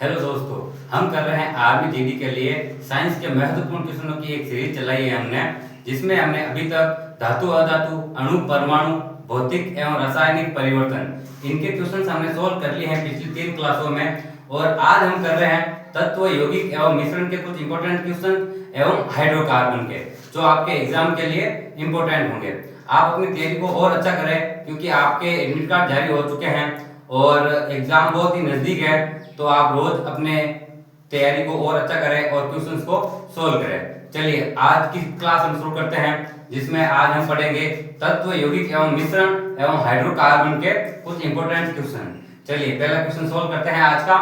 Hello दोस्तों, हम कर रहे हैं आर्मी जीडी के लिए साइंस के महत्वपूर्ण क्वेश्चनों की एक सीरीज चलाई है हमने, जिसमें हमने अभी तक धातु अधातु अणु परमाणु भौतिक एवं रासायनिक परिवर्तन इनके क्वेश्चन हमने सोल्व कर लिए हैं पिछली 3 क्लासों में। और आज हम कर रहे हैं तत्व यौगिक एवं मिश्रण के कुछ इंपॉर्टेंट क्वेश्चन एवं हाइड्रोकार्बन के, जो आपके एग्जाम के लिए इंपॉर्टेंट होंगे। आप अपनी तैयारी को और अच्छा करें, क्योंकि आपके एडमिट कार्ड जारी हो चुके हैं और एग्जाम बहुत ही नजदीक है। तो आप रोज अपने तैयारी को और अच्छा करें और क्वेश्चंस को सोल्व करें। चलिए आज की क्लास हम शुरू करते हैं, जिसमें आज हम पढ़ेंगे तत्व यौगिक एवं मिश्रण एवं हाइड्रोकार्बन के कुछ इंपॉर्टेंट क्वेश्चन। चलिए पहला क्वेश्चन सोल्व करते हैं। आज का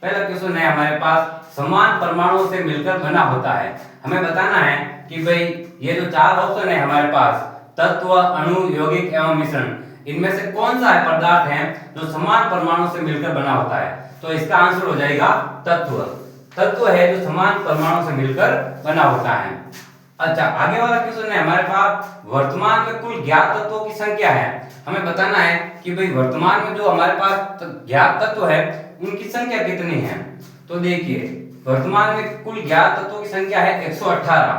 पहला क्वेश्चन है हमारे पास, समान परमाणुओं से मिलकर बना होता है। हमें बताना है कि भाई ये जो 4 ऑप्शन है हमारे पास, तत्व अणु यौगिक एवं मिश्रण, इनमें से कौन सा है पदार्थ है जो समान परमाणु से मिलकर बना होता है। तो इसका आंसर हो जाएगा तत्व। तत्व है जो समान परमाणु से मिलकर बना होता है। अच्छा, आगे वाला क्वेश्चन है हमारे पास, वर्तमान में कुल ज्ञात तत्वों की संख्या है। हमें बताना है कि भाई वर्तमान में जो हमारे पास ज्ञात तत्व है उनकी संख्या कितनी है। तो देखिए, वर्तमान में कुल ज्ञात तत्वों की संख्या है 118।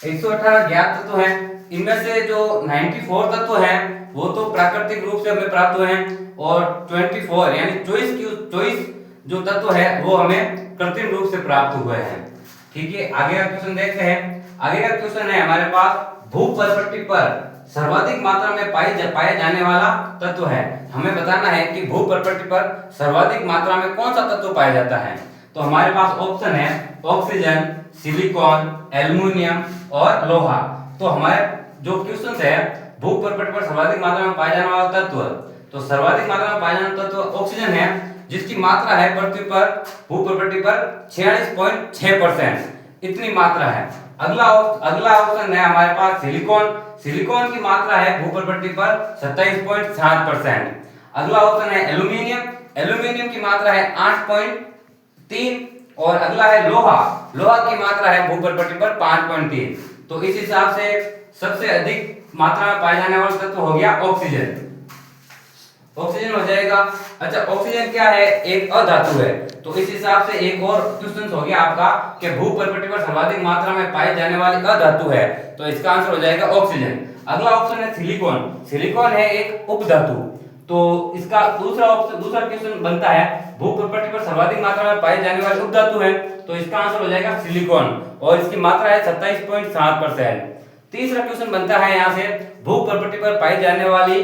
118 ज्ञात तत्व हैं। इनमें से जो 94 तत्व हैं वो तो प्राकृतिक रूप से हमें प्राप्त हुए हैं, और 24 यानी 24 जो तत्व है वो हमें कृत्रिम रूप से प्राप्त हुए हैं। ठीक है, आगे का क्वेश्चन देखते हैं। आगे का क्वेश्चन है हमारे पास, भूपटल पर सर्वाधिक मात्रा में पाया जाने वाला तत्व है। हमें बताना है कि भूपटल पर सर्वाधिक मात्रा में कौन सा तत्व पाया जाता है। तो हमारे पास ऑप्शन है ऑक्सीजन, सिलिकॉन, एल्युमिनियम और लोहा। तो हमारे जो क्वेश्चन है, भूपटल पर सर्वाधिक मात्रा में पाया जाने वाला तत्व, तो सर्वाधिक मात्रा में पाया जाने वाला तत्व ऑक्सीजन है, जिसकी मात्रा है पृथ्वी पर भूपटल पर 46.6%, इतनी मात्रा है। अगला ऑप्शन है हमारे पास सिलिकॉन। सिलिकॉन की मात्रा है भूपटल पर 27.7%। अगला ऑप्शन है एल्युमिनियम। एल्युमिनियम की मात्रा है 8.3। और अगला है लोहा। लोहा की मात्रा है भूपटल पर 5.3। तो इस हिसाब से सबसे अधिक मात्रा में पाया जाने वाला तत्व हो गया ऑक्सीजन। ऑक्सीजन हो जाएगा। अच्छा, ऑक्सीजन क्या है? एक अधातु है। तो इस हिसाब से एक और क्वेश्चन हो गया आपका कि भूपटल पर सर्वाधिक मात्रा में पाई जाने वाली अधातु है, तो इसका आंसर हो जाएगा ऑक्सीजन। अगला ऑप्शन है सिलिकॉन। सिलिकॉन है एक उपधातु। तो इसका दूसरा क्वेश्चन बनता है, भूपटल पर सर्वाधिक मात्रा में पाई जाने वाली उपधातु है, तो इसका आंसर हो जाएगा सिलिकॉन, और इसकी मात्रा है 27.7%। तीसरा क्वेश्चन बनता है यहाँ से, भूपटल पर पाई जाने वाली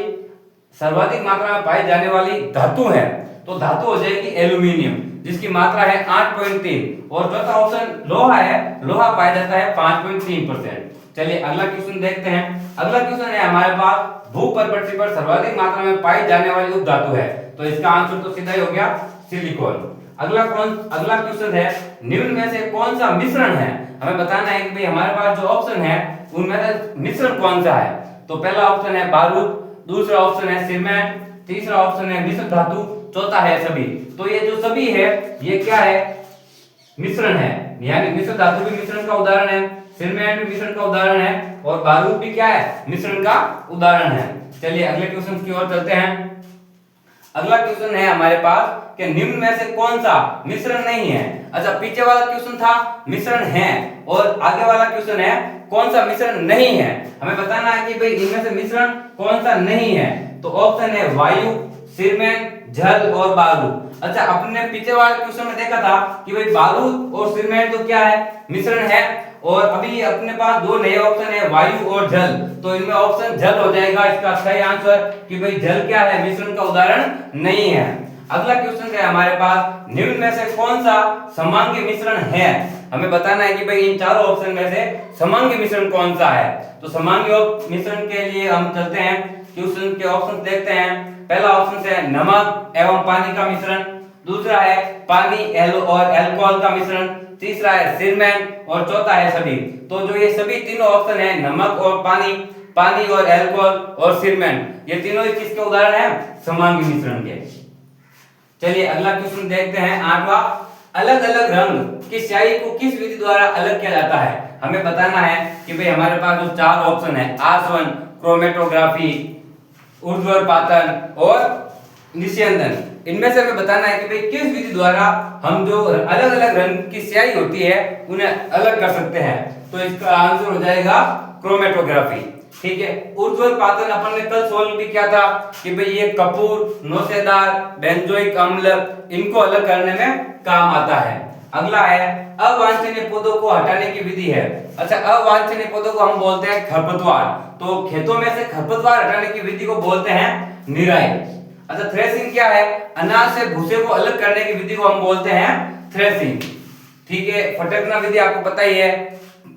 सर्वाधिक मात्रा में पाई जाने वाली धातु है, तो धातु हो जाएगी एल्युमिनियम, जिसकी मात्रा है 8.3। और चौथा ऑप्शन लोहा है। लोहा पाया जाता है 5.3%। चलिए अगला क्वेश्चन देखते हैं। अगला क्वेश्चन है हमारे पास, भूपटल पर सर्वाधिक मात्रा में पाई जाने वाली उपधातु है, तो इसका आंसर तो सीधा ही हो गया सिलिकॉन। अगला क्वेश्चन है, निम्न में से कौन सा मिश्रण है। हमें बताना है कि भाई हमारे पास जो ऑप्शन है उनमें से मिश्रण कौन सा है। तो पहला ऑप्शन है बारूद, दूसरा ऑप्शन है सीमेंट, तीसरा ऑप्शन है मिश्र धातु, चौथा है सभी। तो ये जो सभी है ये क्या है? मिश्रण है, यानी मिश्र धातु भी मिश्रण का उदाहरण है, सीमेंट भी मिश्रण का उदाहरण है, और बारूद भी क्या है? मिश्रण का उदाहरण है। चलिए अगले क्वेश्चन की ओर चलते हैं। अगला क्वेश्चन है हमारे पास कि निम्न में से कौन सा मिश्रण नहीं है। अच्छा, पीछे वाला क्वेश्चन था मिश्रण है, और आगे वाला क्वेश्चन है कौन सा मिश्रण नहीं है। हमें बताना है कि भाई इनमें से मिश्रण कौन सा नहीं है। तो ऑप्शन है वायु, सीमेंट, जल और बारूद। अच्छा, अपने पीछे वाले क्वेश्चन में देखा था कि भाई बारूद और सीमेंट तो क्या है? मिश्रण है। और अभी अपने पास दो नए ऑप्शन है, वायु और जल, तो इनमें ऑप्शन जल हो जाएगा इसका सही आंसर, कि भाई जल क्या है? मिश्रण का उदाहरण नहीं है। अगला क्वेश्चन है हमारे पास, निम्न में से कौन सा समांगी मिश्रण है। हमें बताना है कि भाई इन चारों ऑप्शन में से समांगी मिश्रण कौन सा है। तो समांगी मिश्रण के लिए हम चलते हैं, क्वेश्चन के ऑप्शन देखते हैं। पहला ऑप्शन है नमक एवं पानी का मिश्रण, दूसरा है पानी और अल्कोहल का मिश्रण, तीसरा है सीमेंट, और चौथा है सभी। तो जो ये सभी तीनों ऑप्शन है, नमक और पानी और अल्कोहल और सीमेंट, ये तीनों ही किसके उदाहरण है? समांगी मिश्रण के। चलिए अगला क्वेश्चन देखते हैं, 8वां, अलग अलग रंग की स्याही को किस विधि द्वारा अलग किया जाता है। हमें बताना है कि भाई हमारे पास जो 4 ऑप्शन है, आसवन, क्रोमेटोग्राफी, ऊर्ध्वाधर पातन और निस्यंदन, इनमें से हमें बताना है कि भाई किस विधि द्वारा हम जो अलग अलग रंग की स्याही होती है उन्हें अलग कर सकते हैं। तो इसका आंसर हो जाएगा क्रोमेटोग्राफी। ठीक है, उज्ज्वल पातन अपन ने कल सोल्व भी किया था कि भाई ये कपूर, नौसेदार, बेंजोइक अम्ल इनको अलग करने में काम आता है। अगला है अवांछनीय पौधों को हटाने की विधि है। अच्छा, अवांछनीय पौधों को हम बोलते हैं खरपतवार। तो खेतों में से खरपतवार हटाने की विधि को बोलते हैं निराई। अच्छा, थ्रेसिंग क्या है? अनाज से भूसे को अलग करने की विधि को हम बोलते हैं थ्रेसिंग। ठीक है, फटकना विधि आपको पता ही है।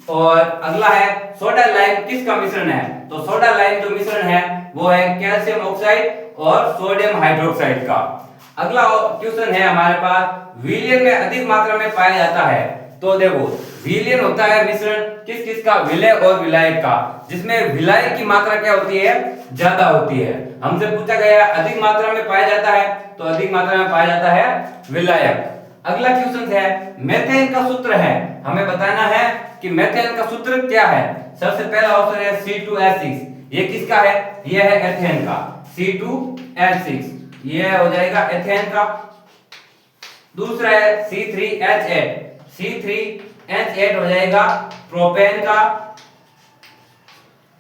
और अगला है सोडा लाइम किसका मिश्रण है? तो सोडा लाइम जो मिश्रण है वो है कैल्शियम ऑक्साइड और सोडियम हाइड्रोक्साइड का। अगला क्वेश्चन है हमारे पास, विलयन में अधिक मात्रा में पाया जाता है। तो देखो, विलयन होता है मिश्रण किस किस का? विलय और विलायक का, जिसमें विलायक की मात्रा क्या होती है? ज्यादा होती है। हमसे पूछा गया अधिक मात्रा में पाया जाता है, तो अधिक मात्रा में पाया जाता है विलायक। अगला क्वेश्चन है मेथेन का सूत्र है, हमें बताना है कि मेथेन का सूत्र क्या है। सबसे पहला ऑप्शन है C2H6, ये किसका है? ये है एथेन का, C2H6 ये हो जाएगा एथेन का। दूसरा है C3H8, C3H8 हो जाएगा प्रोपेन का।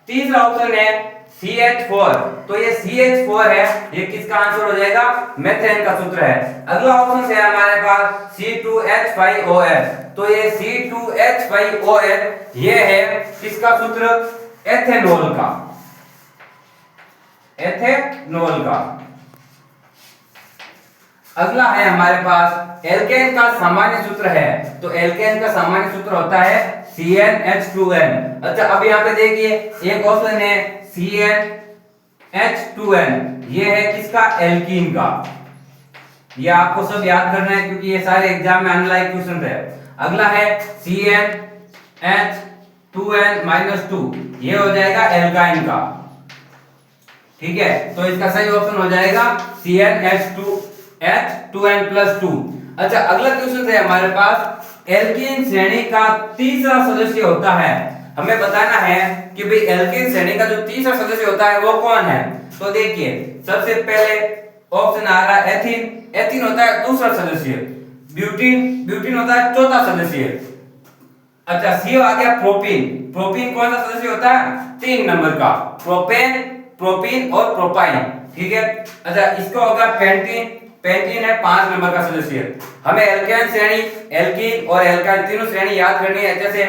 तीसरा ऑप्शन है CH4, तो ये CH4 है, ये किसका आंसर हो जाएगा? मेथेन का सूत्र है। अगला ऑप्शन है हमारे पास C2H5OH, तो ये C2H5OH ये है किसका सूत्र? एथेनॉल का, एथेनॉल का। अगला है हमारे पास एल्केन का सामान्य सूत्र है, तो एल्केन का सामान्य सूत्र होता है CnH2n। अच्छा, अब यहाँ पे देखिए एक ऑप्शन है CnH2n, ये है किसका? एल्कीन का। ये आपको सब याद करना है क्योंकि ये सारे एग्जाम में आने लायक क्वेश्चन है। अगला है CnH2n-2, ये हो जाएगा एल्काइन का। ठीक है, तो इसका सही ऑप्शन हो जाएगा CnH2n+2। अच्छा, अगला क्वेश्चन है हमारे पास, एल्कीन श्रेणी का तीसरा सदस्य होता है। हमें बताना है कि भाई एल्कीन श्रेणी का जो तीसरा सदस्य होता है वो कौन है। तो देखिए, सबसे पहले ऑप्शन आ रहा है एथीन, एथीन होता है दूसरा सदस्य। ब्यूटीन, ब्यूटीन होता है चौथा सदस्य। अच्छा, सी आ गया प्रोपीन, प्रोपीन कौन सा सदस्य होता है? 3 नंबर का, प्रोपेन, प्रोपीन और प्रोपाइन। ठीक है, अच्छा इसका होगा पेंटीन, पेंटीन है 5 नंबर का सदस्य। हमें एल्केन श्रेणी, एल्कीन और एल्काइन तीनों श्रेणी याद करनी है अच्छे से।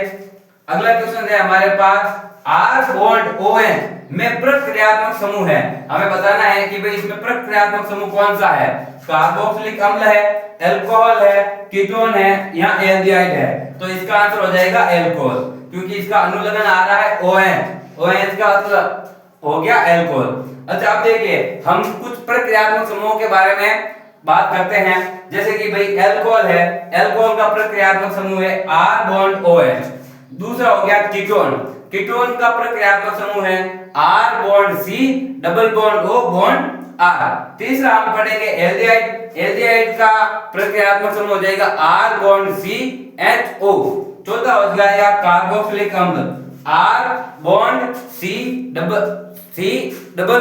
अगला क्वेश्चन है हमारे पास, R बॉन्ड ON में प्रक्रियात्मक समूह है। हमें बताना है कि भाई इसमें प्रक्रियात्मक समूह कौन सा है? कार्बोक्सिलिक अम्ल है, अल्कोहल है, कीटोन है, यहाँ एल्डिहाइड है। तो इसका आंसर हो जाएगा अल्कोहल, क्योंकि इसका अनुलग्न आ रहा है ON, ON का मतलब हो गया अल्कोहल। अच्छा, अब देखिए हम कुछ प्रक्रियात्मक समूहों के बारे में बात करते हैं। जैसे कि भाई अल्कोहल है, अल्कोहल का प्रक्रियात्मक समूह है R बॉन्ड OH। दूसरा हो गया कीटोन, कीटोन का प्रक्रियात्मक समूह है R bond C double bond O bond R। तीसरा हम पढ़ेंगे एल्डिहाइड, एल्डिहाइड का प्रक्रियात्मक समूह हो जाएगा R बॉन्ड C HO। चौथा हो जाएगा कार्बोक्सिलिक अम्ल R bond C double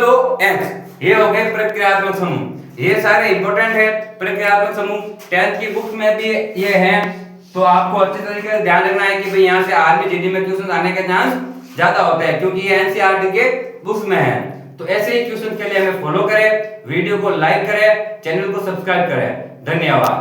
O H। ये हो गए प्रक्रियात्मक समूह। ये सारे इंपॉर्टेंट है प्रक्रियात्मक समूह, 10th की बुक में भी ये हैं। तो आपको अच्छे तरीके से ध्यान रखना है कि भाई यहाँ से आर्मी जीडी में क्वेश्चन आने के चांस ज्यादा होते हैं, क्योंकि ये एनसीईआरटी के बुक्स में है। तो ऐसे ही क्वेश्चन के लिए हमें फॉलो करें, वीडियो को लाइक करें, चैनल को सब्सक्राइब करें। धन्यवाद।